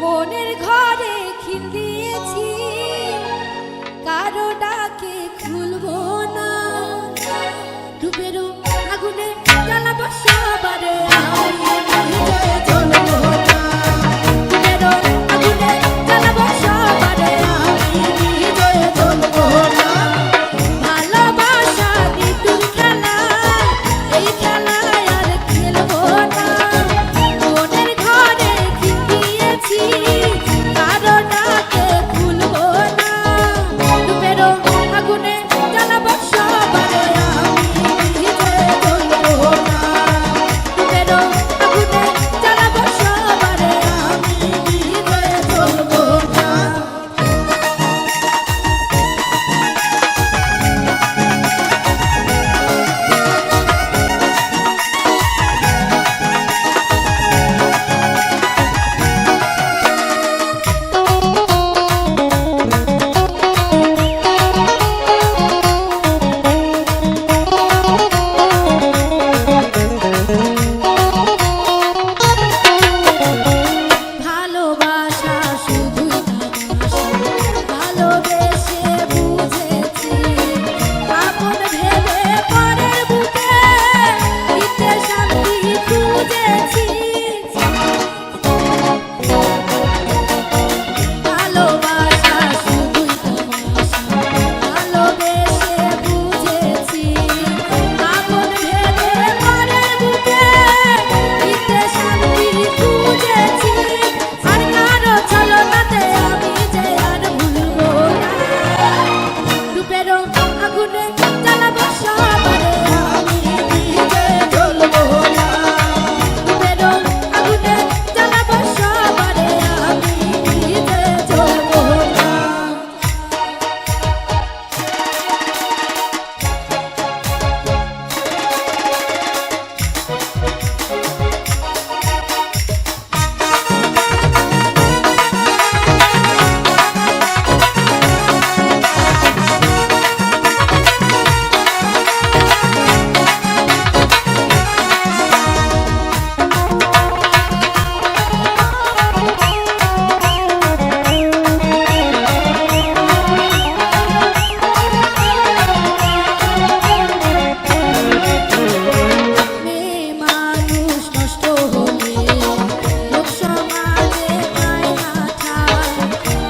মনের ঘরে খিল দিয়েছি, কারো ডাকে খুলবো না। ডুবেরও আগুনে জ্বালাবো সবারে আমি হৃদয়ে জ্বলবো না। ডুবেরও আগুনে জ্বালাবো সবারে আমি হৃদয়ে জ্বলবো না। ভালোবাসা নিতুর খেলা, এই খেলায় আর খেলবো না। মনের ঘরে খিল দিয়েছি, কারো ডাকে খুলবো না। ডুবেরও আগুনে জ্বালাবো সবারে আমি হৃদয়ে জ্বলবো না। ডুবেরও আগুনে জ্বালাবো সবারে আমি হৃদয়ে জ্বলবো না। ভালোবাসা শুধুই তামাশা, ভালোবেসে বুঝেছি। আপন ভেবে পরের বুকে নিতে শান্তি খুঁজেছি। ভালোবাসা শুধুই তামাশা, ভালোবেসে বুঝেছি। আপন ভেবে পরের বুকে নিতে শান্তি খুঁজেছি। আর কারো ছলনাতে আমি যে আর ভুলবো না। ডুবেরও আগুনে জ্বালাবো সবারে আমি হৃদয়ে জ্বলবো না। ডুবেরও আগুনে জ্বালাবো সবারে আমি হৃদয়ে জ্বলবো না। মেয়ে মানুষ নষ্ট হলে লোক সমাজে পায় না ঠাঁই।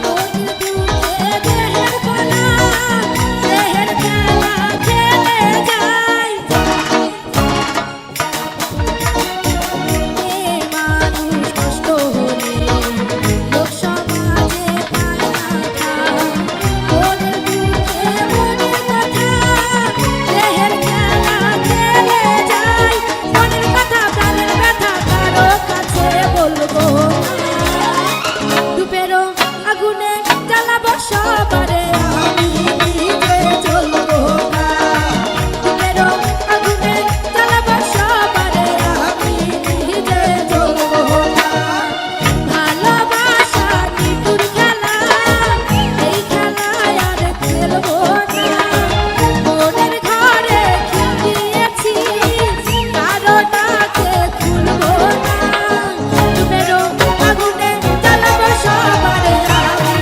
মনের দুঃখে দেহের বলা, দেহের খেলা খেলে যায়। মেয়ে মানুষ নষ্ট হলে লোক সমাজে পায় না ঠাঁই। মনের দুঃখে মনের কথা, দেহের খেলা খেলে যায়। মনের কথা প্রাণের ব্যথা কারো কাছে বলবো না। ডুবেরও আগুনে জ্বালাবো সবারে আমি হৃদয়ে জ্বলবো না। ডুবেরও আগুনে জ্বালাবো সবারে আমি হৃদয়ে জ্বলবো না। ভালোবাসা নিতুর খেলা, এই খেলায় আর খেলবো না। মনের ঘরে খিল দিয়েছি, কারো ডাকে খুলবো না। ডুবেরও আগুনে জ্বালাবো সবারে আমি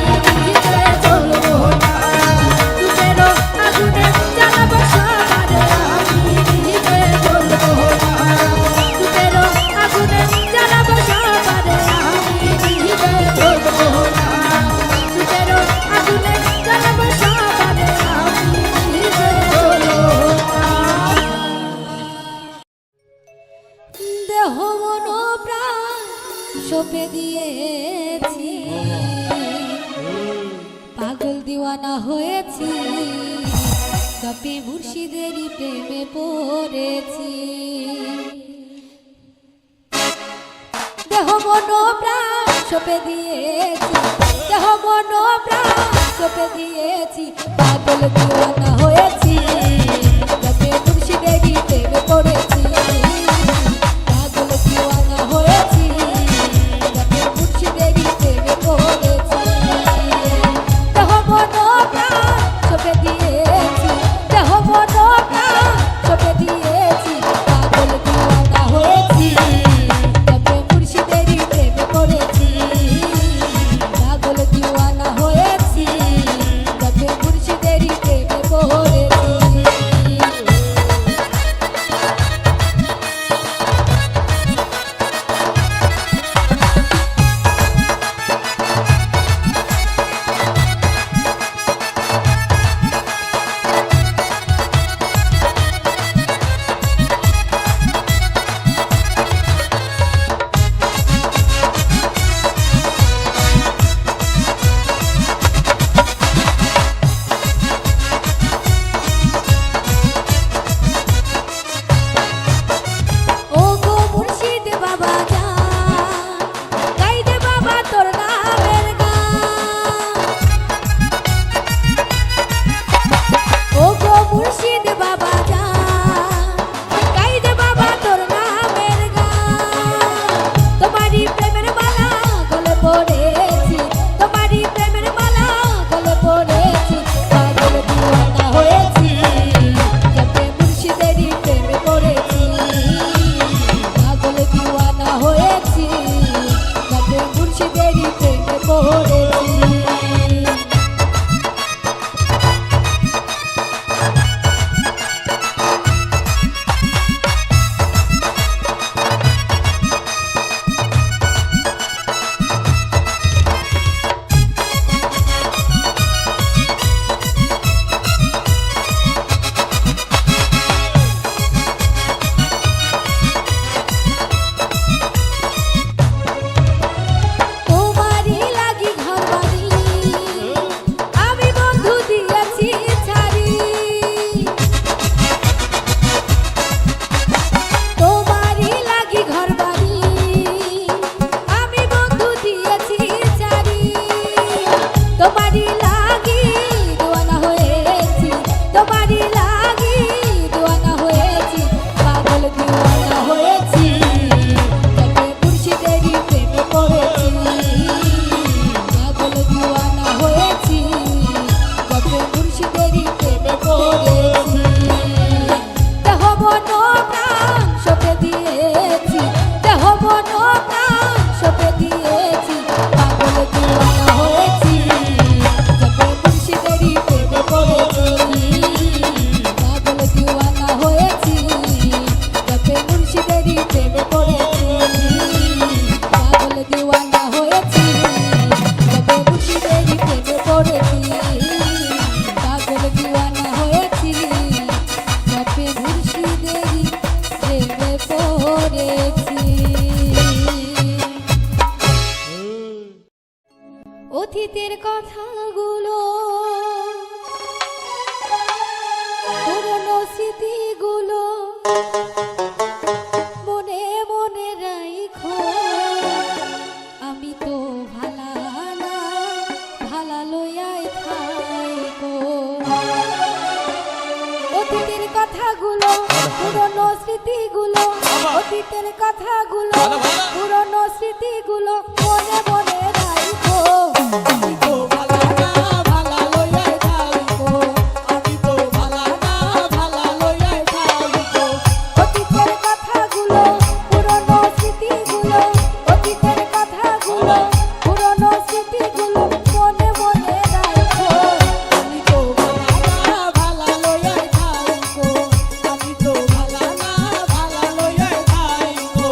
হৃদয়ে জ্বলবো না। ডুবেরও আগুনে জ্বালাবো সবারে আমি হৃদয়ে জ্বলবো না। ডুবেরও আগুনে জ্বালাবো সবারে আমি হৃদয়ে জ্বলবো না। ডুবেরও আগুনে জ্বালাবো সবারে আমি হৃদয়ে জ্বলবো না। দেহ মন প্রাণ সঁপে দিয়েছি, পাগল দিওয়ানা হয়েছি। কপি মুর্শিদেরই প্রেমে পড়েছি। দেহ মন প্রাণ সঁপে দিয়েছি, দেহ মন প্রাণ সঁপে দিয়েছি। পাগল দিওয়ানা হয়েছি, কপি মুর্শিদেরই প্রেমে পড়েছি। পাগল দিওয়ানা হয়েছি, কপি মুর্শিদেরই প্রেমে পড়েছি। দেহ মন প্রাণ সঁপে দিয়েছি, দেহ মন প্রাণ সঁপে দিয়েছি। পাগল দিওয়ানা হয়েছি, কপি মুর্শিদেরই প্রেমে পড়েছি। পড়েছি তোমারই প্রেমের মালা গলে পড়েছি পাগল দিওয়ানা হয়েছি যাতে মুর্শিদেরই প্রেমে পড়েছি পাগল দিওয়ানা হয়েছি যাতে মুর্শিদেরই প্রেমে পড়েছি অতীতের কথাগুলো পুরনো স্মৃতিগুলো মনে মনে রাইখো আমি তো ভালা না ভালা লইয়াই থাইকো অতীতের কথাগুলো পুরনো স্মৃতিগুলো অতীতের কথাগুলো পুরনো স্মৃতিগুলো মনে মনে রাইখো আমি তো ভালা না ভালা লইয়াই থাইকো আমি তো ভালা না ভালা লইয়াই থাইকো অতীতের কথাগুলো পুরনো স্মৃতিগুলো অতীতের কথাগুলো পুরনো স্মৃতিগুলো মনে মনে রাইখো আমি তো ভালা না ভালা লইয়াই থাইকো আমি তো ভালা না ভালা লইয়াই থাইকো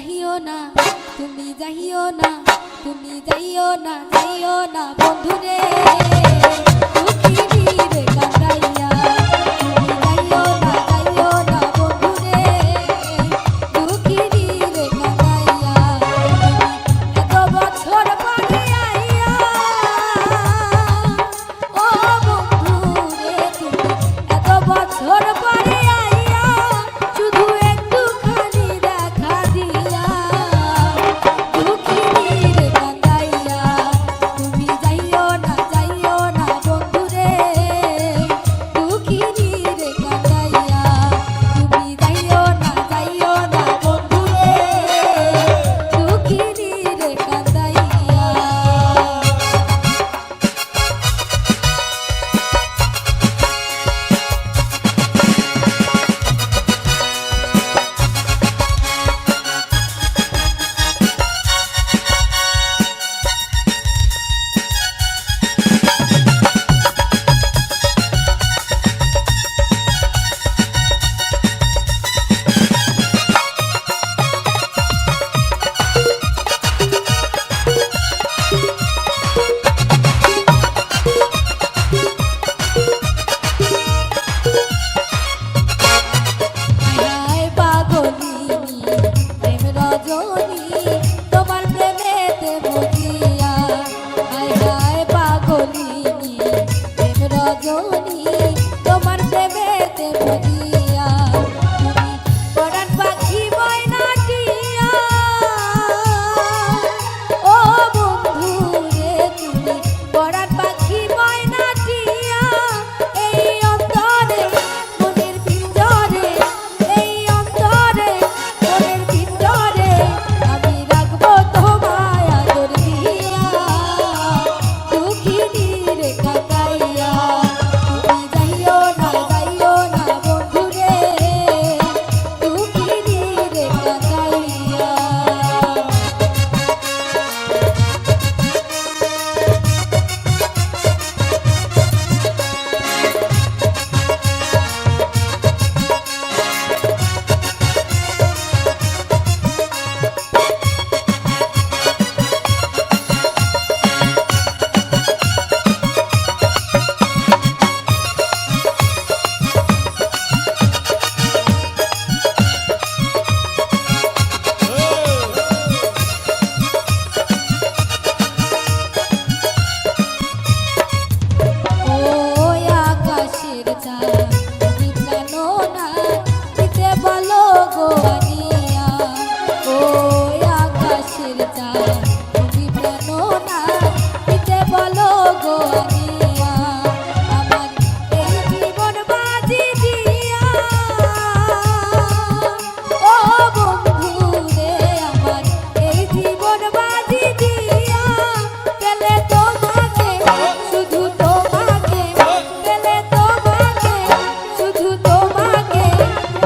যাইও না, তুমি যাইও না, তুমি যাইও না, যাইও না বন্ধুরে দুঃখিনী রে কান্দাইয়া। তুমি যাইও না, যাইও না বন্ধুরে দুঃখিনী রে কান্দাইয়া। এত বছর পরে আইয়া ও বন্ধুরে, তুমি এত বছর পরে আইয়া শুধু একটুখানি দেখা দিয়া দুঃখিনী রে কান্দাইয়া। তুমি যাইও না, যাইও না বন্ধুরে দুঃখিনী রে কান্দাইয়া। তুমি যাইও না, যাইও না বন্ধুরে দুঃখিনী রে কান্দাইয়া। হায় পাগলিনী প্রেম রজনী তোমার প্রেমেতে মজিয়া। হায় হায় পাগলিনী প্রেম রজনী তোমার প্রেমেতে মজিয়া। তুমি পরাণ পাখি ময়নাটিয়া ও বন্ধুরে, তুমি পরাণ পাখি ময়নাটিয়া এই অন্তরে মনের ভিতরে, এই অন্তরে মনের ভিতরে আমি রাখবো তোমায় আদর দিয়া দুঃখিনী রে কান্দাইয়া। তুমি যাইও না, যাইও না বন্ধুরে দুঃখিনী রে কান্দাইয়া। ওই আকাশের চাঁদ তুমি জানো না দিতে বলো গো আনিয়া। ওই আকাশের চাঁদ তুমি জানো না দিতে বলো গো আনিয়া। আমার এই জীবন বাজি দিয়া ও বন্ধুরে, আমার এই জীবন বাজি দিয়া পেলে তোমাকে, শুধু তোমাকে পেলে তোমাকে, শুধু তোমাকে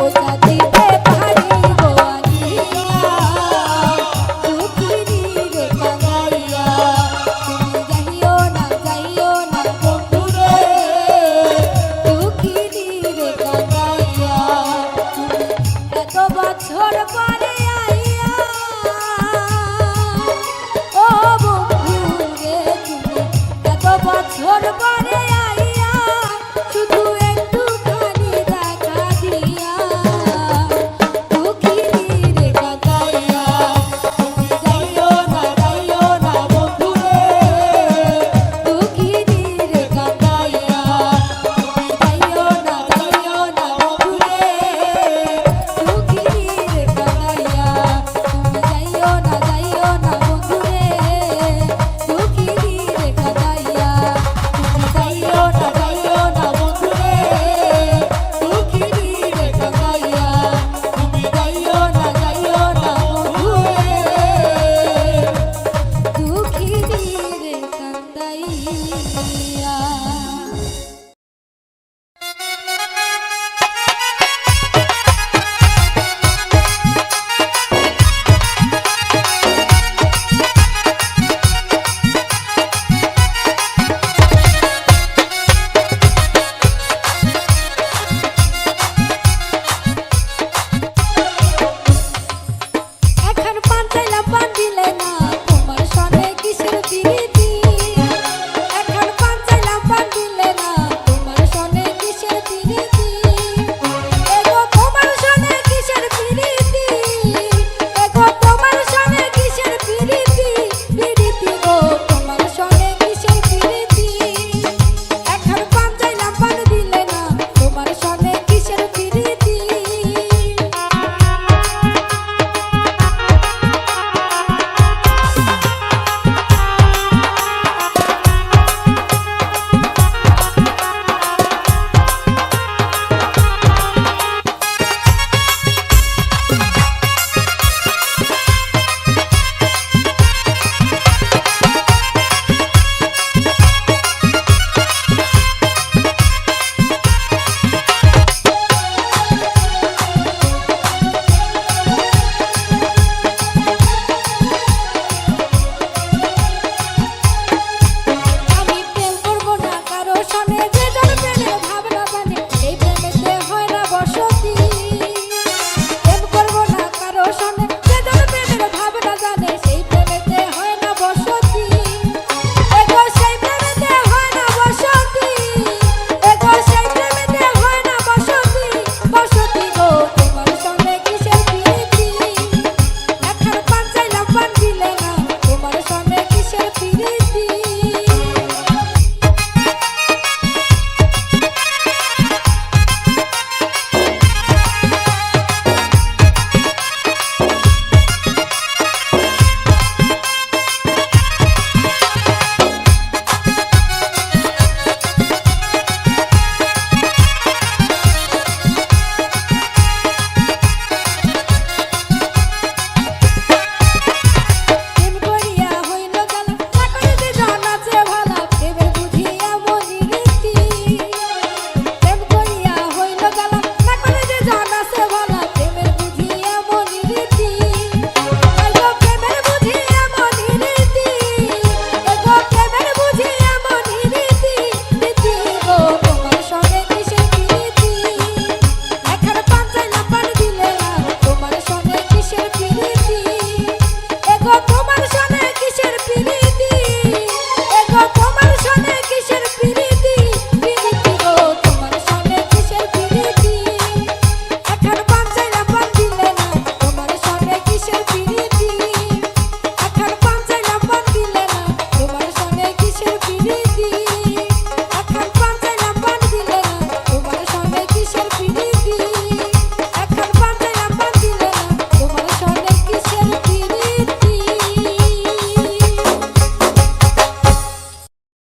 ওটা দিতে পারি গো আনিয়া দুঃখিনী চাইলাম পান দিলে